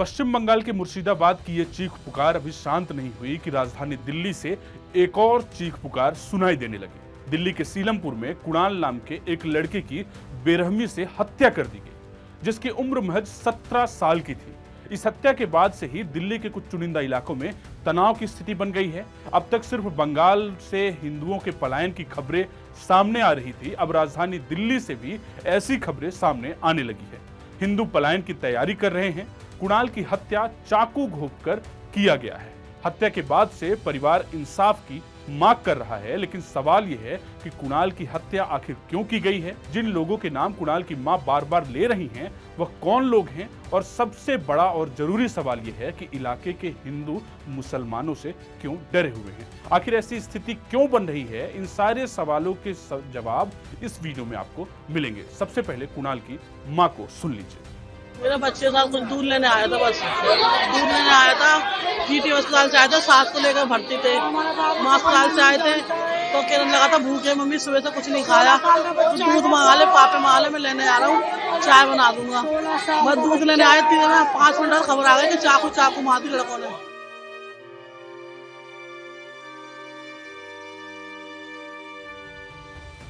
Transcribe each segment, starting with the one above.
पश्चिम बंगाल के मुर्शिदाबाद की ये चीख पुकार अभी शांत नहीं हुई कि राजधानी दिल्ली से एक और चीख पुकार सुनाई देने लगी। दिल्ली के सीलमपुर में कुणाल नाम के एक लड़के की बेरहमी से हत्या कर दी गई, जिसकी उम्र महज 17 साल की थी। इस हत्या के बाद से ही दिल्ली के कुछ चुनिंदा इलाकों में तनाव की स्थिति बन गई है। अब तक सिर्फ बंगाल से हिंदुओं के पलायन की खबरें सामने आ रही थी, अब राजधानी दिल्ली से भी ऐसी खबरें सामने आने लगी है। हिंदू पलायन की तैयारी कर रहे हैं। कुणाल की हत्या चाकू घोंपकर किया गया है। हत्या के बाद से परिवार इंसाफ की मांग कर रहा है, लेकिन सवाल यह है कि कुणाल की हत्या आखिर क्यों की गई है। जिन लोगों के नाम कुणाल की मां बार बार ले रही हैं, वह कौन लोग हैं, और सबसे बड़ा और जरूरी सवाल यह है कि इलाके के हिंदू मुसलमानों से क्यों डरे हुए हैं। आखिर ऐसी स्थिति क्यों बन रही है, इन सारे सवालों के जवाब इस वीडियो में आपको मिलेंगे। सबसे पहले कुणाल की मां को सुन लीजिए। मेरा बच्चे साथ कुछ दूध लेने आया था, बस दूध लेने आया था। जीटी अस्पताल से आए थे, सास को लेकर भर्ती थे। माँ अस्पताल से आए थे तो कहने लगा था भूखे मम्मी, सुबह से कुछ नहीं खाया, तो दूध मंगा ले, पापे मंगा ले, मैं लेने आ रहा हूँ, चाय बना दूंगा। बस दूध लेने आए थे, 5 मिनट में खबर आ गई कि चाकू मार दी लड़कों ने।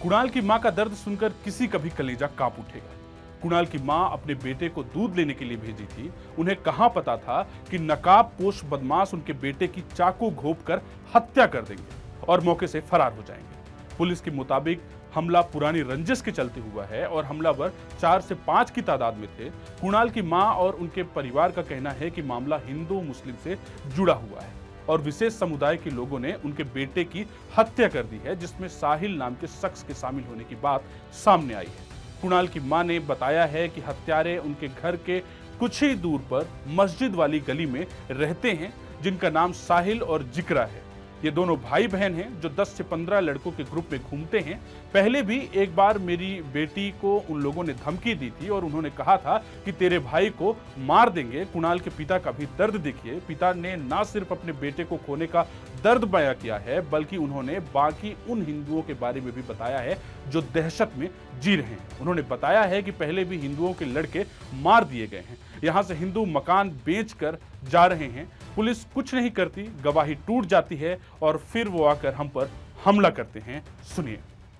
कुणाल की मां का दर्द सुनकर किसी का भी कलेजा कांप उठेगा। कुणाल की मां अपने बेटे को दूध लेने के लिए भेजी थी। उन्हें कहां पता था कि नकाबपोश बदमाश उनके बेटे की चाकू घोंपकर हत्या कर देंगे और मौके से फरार हो जाएंगे। पुलिस के मुताबिक हमला पुरानी रंजिश के चलते हुआ है और हमलावर 4 से 5 की तादाद में थे। कुणाल की मां और उनके परिवार का कहना है कि मामला हिंदू मुस्लिम से जुड़ा हुआ है और विशेष समुदाय के लोगों ने उनके बेटे की हत्या कर दी है, जिसमें साहिल नाम के शख्स के शामिल होने की बात सामने आई है। कुणाल की मां ने बताया है कि हत्यारे उनके घर के कुछ ही दूर पर मस्जिद वाली गली में रहते हैं, जिनका नाम साहिल और जिक्रा है। ये दोनों भाई बहन हैं जो 10 से 15 लड़कों के ग्रुप में घूमते हैं। पहले भी एक बार मेरी बेटी को उन लोगों ने धमकी दी थी और उन्होंने कहा था कि तेरे भाई को मार देंगे। कुणाल के पिता का भी दर्द देखिए। पिता ने ना सिर्फ अपने बेटे को खोने का दर्द बयां किया है, बल्कि उन्होंने बाकी उन हिंदुओं के बारे में भी बताया है जो दहशत में जी रहे हैं। उन्होंने बताया है कि पहले भी हिंदुओं के लड़के मार दिए गए हैं। यहाँ से हिंदू मकान बेचकर जा रहे हैं। पुलिस कुछ नहीं करती, गवाही टूट जाती है और फिर वो आकर हम पर हमला करते हैं। सुनिए।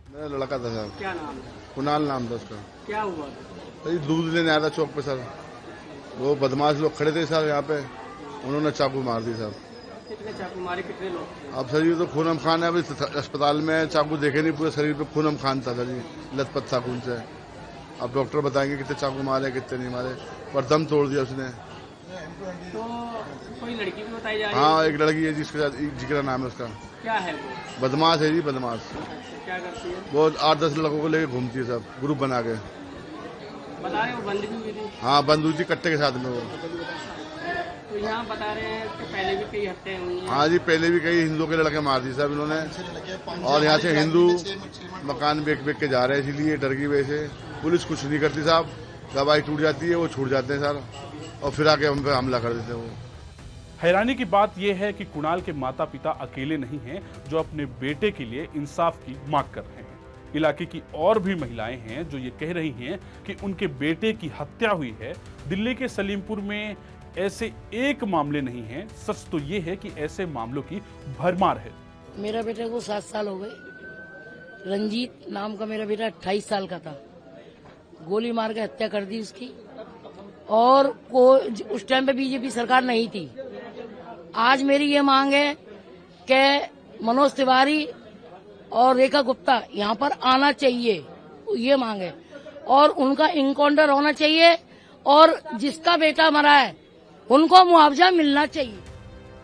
मेरा लड़का था सर। क्या नाम है? कुणाल नाम था उसका। क्या हुआ? सर दूध लेने आया था चौक पे सर। वो बदमाश लोग खड़े थे सर यहाँ पे, उन्होंने चाकू मार दी सर। कितने चाकू मारे, कितने लोग? अब सर ये तो खूनम खान है, अभी अस्पताल में चाकू देखे नहीं, पूरे शरीर पे खूनम खान था सर जी, लथपथ चाकू से। अब डॉक्टर बताएंगे कितने चाकू मारे कितने नहीं मारे, पर दम तोड़ दिया उसने। तो कोई लड़की भी बताई जा रही है? हाँ, एक लड़की है जिसके साथ जिक्र नाम है उसका। क्या है वो? बदमाश है जी, बदमाश। क्या करती है वो 8-10 लड़कों को लेके घूमती है सब, ग्रुप बना के। बता रहे वो बंद भी हुई थी? हाँ, बंदूक जी कट्टे के साथ में वो। तो यहाँ बता रहे हैं कि पहले भी कई हत्याएं हुई हैं। हाँ जी, पहले भी कई हिंदुओं के लड़के मार दी साहब इन्होंने, और यहाँ से हिंदू मकान बेच के जा रहे हैं, इसीलिए डर की वजह से पुलिस कुछ नहीं करती साहब। दवाई टूट जाती है, वो छूट जाते हैं सर, और फिर आके हम पे हमला कर देते हैं वो। हैरानी की बात यह है कि कुणाल के माता पिता अकेले नहीं हैं जो अपने बेटे के लिए इंसाफ की मांग कर रहे हैं। इलाके की और भी महिलाएं हैं जो ये कह रही हैं कि उनके बेटे की हत्या हुई है। दिल्ली के सलीमपुर में ऐसे एक मामले नहीं हैं, सच तो ये है कि ऐसे मामलों की भरमार है। मेरा बेटे को 7 साल हो गए। रंजीत नाम का मेरा बेटा 28 साल का था। गोली मार के हत्या कर दी उसकी, और उस टाइम पे बीजेपी सरकार नहीं थी। आज मेरी ये मांग है कि मनोज तिवारी और रेखा गुप्ता यहाँ पर आना चाहिए, ये मांग है, और उनका इनकाउंटर होना चाहिए, और जिसका बेटा मरा है उनको मुआवजा मिलना चाहिए।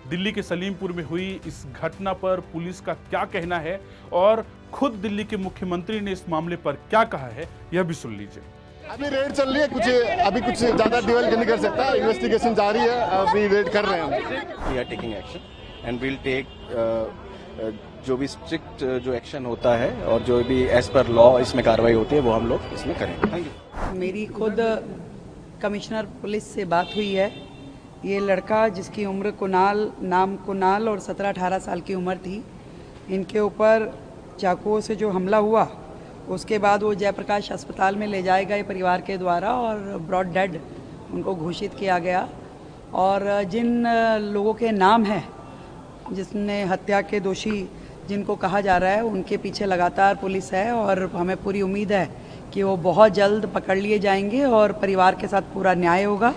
दिल्ली के सलीमपुर में हुई इस घटना पर पुलिस का क्या कहना है और खुद दिल्ली के मुख्यमंत्री ने इस मामले पर क्या कहा है, यह भी सुन लीजिए। अभी रेड चल रही है, अभी कुछ ज्यादा डिवेल नहीं कर सकता। इन्वेस्टिगेशन जारी है, अभी रेड कर रहे हैं। We are taking action and will take जो भी स्ट्रिक्ट जो एक्शन होता है और जो भी एज पर लॉ इसमें कार्रवाई होती है वो हम लोग इसमें करेंगे। Thank you. मेरी खुद कमिश्नर पुलिस से बात हुई है। ये लड़का जिसकी उम्र कुणाल और 17-18 साल की उम्र थी, इनके ऊपर चाकुओं से जो हमला हुआ, उसके बाद वो जयप्रकाश अस्पताल में ले जाए गए परिवार के द्वारा और ब्रॉड डेड उनको घोषित किया गया। और जिन लोगों के नाम हैं जिसने हत्या के दोषी जिनको कहा जा रहा है उनके पीछे लगातार पुलिस है और हमें पूरी उम्मीद है कि वो बहुत जल्द पकड़ लिए जाएंगे और परिवार के साथ पूरा न्याय होगा।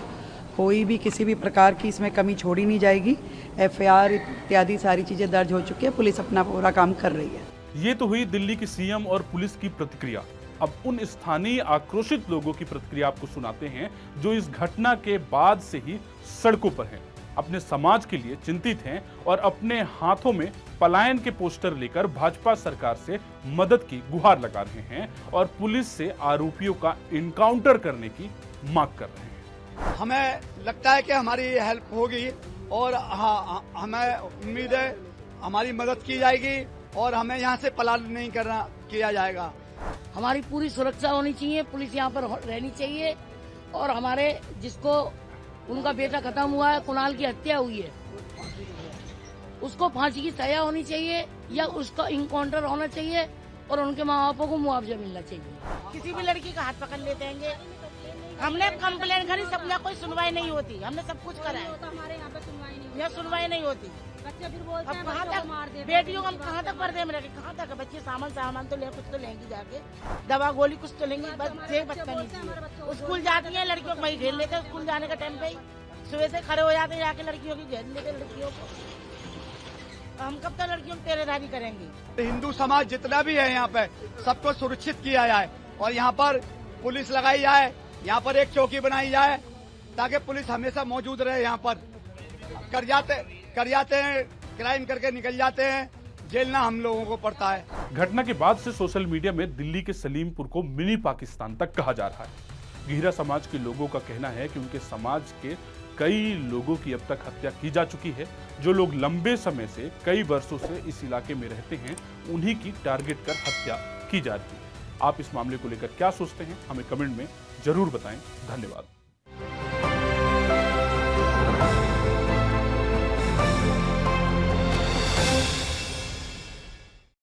कोई भी किसी भी प्रकार की इसमें कमी छोड़ी नहीं जाएगी। एफआईआर इत्यादि सारी चीज़ें दर्ज हो चुकी है, पुलिस अपना पूरा काम कर रही है। ये तो हुई दिल्ली की सीएम और पुलिस की प्रतिक्रिया। अब उन स्थानीय आक्रोशित लोगों की प्रतिक्रिया आपको सुनाते हैं जो इस घटना के बाद से ही सड़कों पर हैं, अपने समाज के लिए चिंतित हैं और अपने हाथों में पलायन के पोस्टर लेकर भाजपा सरकार से मदद की गुहार लगा रहे हैं और पुलिस से आरोपियों का इनकाउंटर करने की मांग कर रहे हैं। हमें लगता है कि हमारी हेल्प होगी और हाँ, हमें उम्मीद है हमारी मदद की जाएगी और हमें यहाँ से पलायन नहीं किया जाएगा। हमारी पूरी सुरक्षा होनी चाहिए, पुलिस यहाँ पर रहनी चाहिए और हमारे जिसको उनका बेटा खत्म हुआ है, कुणाल की हत्या हुई है, उसको फांसी की सजा होनी चाहिए या उसका इनकाउंटर होना चाहिए और उनके माँ बापों को मुआवजा मिलना चाहिए। किसी भी लड़की का हाथ पकड़ लेते हैं। हमने कंप्लेन करी, सबने कोई सुनवाई नहीं होती, हमने सब कुछ करा है, यह सुनवाई नहीं होती। बच्चे फिर बोलते हैं कहाँ तक बेटियों को हम कहाँ तक पर्दे में रखे, कहाँ तक बच्चे सामान तो ले, कुछ तो लेंगी जाके, दवा गोली कुछ तो लेंगी, बस एक बच्चा नहीं चाहिए। स्कूल जाती है लड़कियों को वही घेर लेते हैं, स्कूल जाने का टाइम पे ही सुबह से खड़े हो जाते हैं जाके लड़कियों की घेर लेते लड़कियों को। हम कब तक लड़कियों की पहरेदारी करेंगे? हिंदू समाज जितना भी है यहाँ पे सबको सुरक्षित किया जाए और यहाँ पर पुलिस लगाई जाए, यहाँ पर एक चौकी बनाई जाए ताकि पुलिस हमेशा मौजूद रहे। यहाँ पर कर जाते हैं क्राइम करके निकल जाते हैं, जेलना हम लोगों को पड़ता है। घटना के बाद से सोशल मीडिया में दिल्ली के सलीमपुर को मिनी पाकिस्तान तक कहा जा रहा है। गीरा समाज के लोगों का कहना है कि उनके समाज के कई लोगों की अब तक हत्या की जा चुकी है। जो लोग लंबे समय से कई वर्षों से इस इलाके में रहते हैं उन्हीं की टारगेट कर हत्या की जा रही है। आप इस मामले को लेकर क्या सोचते हैं, हमें कमेंट में जरूर बताएं। धन्यवाद।